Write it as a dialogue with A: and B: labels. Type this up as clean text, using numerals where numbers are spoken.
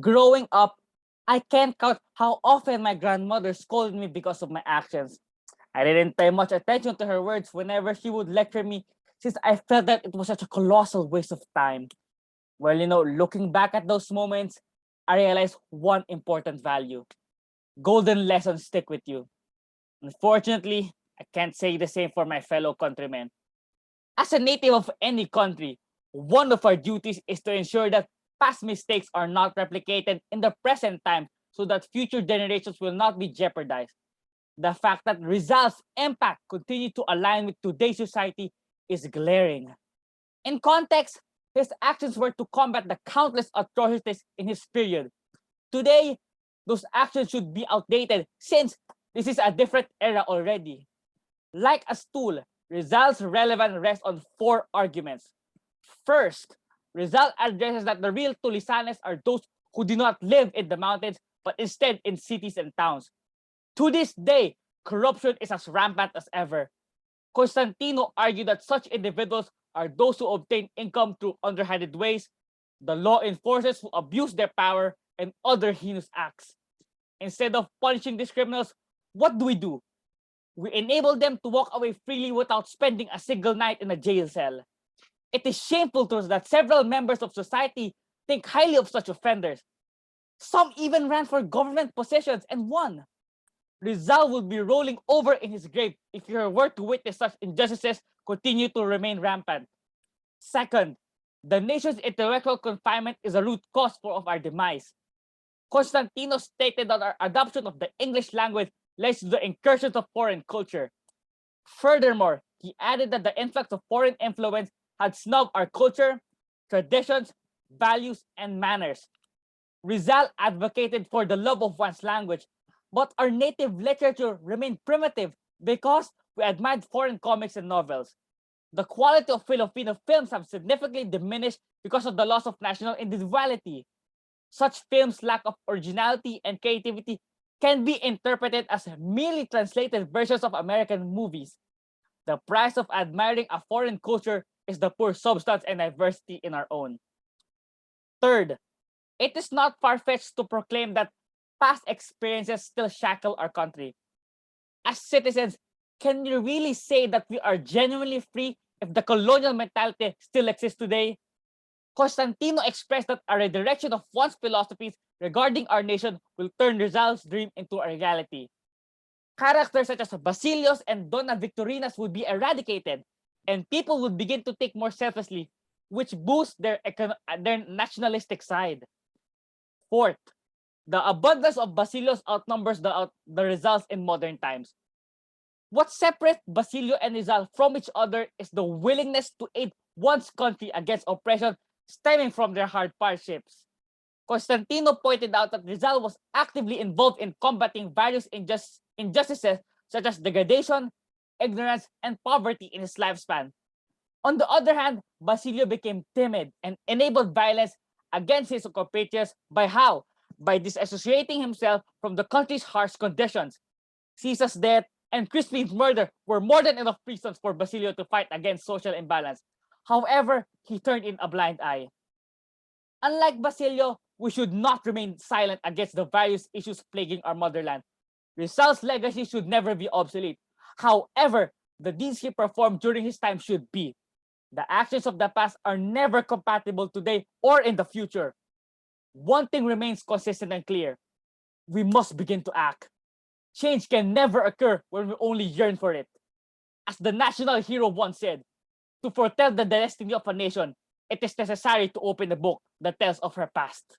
A: Growing up, I can't count how often my grandmother scolded me because of my actions. I didn't pay much attention to her words whenever she would lecture me since I felt that it was such a colossal waste of time. Well, looking back at those moments, I realized one important value. Golden lessons stick with you. Unfortunately, I can't say the same for my fellow countrymen. As a native of any country, one of our duties is to ensure that past mistakes are not replicated in the present time so that future generations will not be jeopardized. The fact that Rizal's impact continued to align with today's society is glaring. In context, his actions were to combat the countless atrocities in his period. Today, those actions should be outdated since this is a different era already. Like a stool, Rizal's relevance rests on four arguments. First, Rizal addresses that the real Tulisanes are those who do not live in the mountains but instead in cities and towns. To this day, corruption is as rampant as ever. Constantino argued that such individuals are those who obtain income through underhanded ways, the law enforcers who abuse their power, and other heinous acts. Instead of punishing these criminals, what do? We enable them to walk away freely without spending a single night in a jail cell. It is shameful to us that several members of society think highly of such offenders. Some even ran for government positions and won. Rizal would be rolling over in his grave if he were to witness such injustices continue to remain rampant. Second, the nation's intellectual confinement is a root cause of our demise. Constantino stated that our adoption of the English language leads to the incursions of foreign culture. Furthermore, he added that the influx of foreign influence had snubbed our culture, traditions, values, and manners. Rizal advocated for the love of one's language, but our native literature remained primitive because we admired foreign comics and novels. The quality of Filipino films have significantly diminished because of the loss of national individuality. Such films' lack of originality and creativity can be interpreted as merely translated versions of American movies. The price of admiring a foreign culture is the poor substance and diversity in our own. Third, it is not far-fetched to proclaim that past experiences still shackle our country. As citizens, can you really say that we are genuinely free if the colonial mentality still exists today? Constantino expressed that a redirection of one's philosophies regarding our nation will turn Rizal's dream into a reality. Characters such as Basilios and Donna Victorinas would be eradicated, and people would begin to think more selflessly, which boosts their nationalistic side. Fourth, the abundance of Basilios outnumbers the Rizals in modern times. What separates Basilio and Rizal from each other is the willingness to aid one's country against oppression stemming from their hard hardships. Constantino pointed out that Rizal was actively involved in combating various injustices such as degradation, ignorance, and poverty in his lifespan. On the other hand, Basilio became timid and enabled violence against his compatriots by how? By disassociating himself from the country's harsh conditions. Caesar's death and Crispin's murder were more than enough reasons for Basilio to fight against social imbalance. However, he turned in a blind eye. Unlike Basilio, we should not remain silent against the various issues plaguing our motherland. Rizal's legacy should never be obsolete. However, the deeds he performed during his time should be. The actions of the past are never compatible today or in the future. One thing remains consistent and clear. We must begin to act. Change can never occur when we only yearn for it. As the national hero once said, to foretell the destiny of a nation, it is necessary to open a book that tells of her past.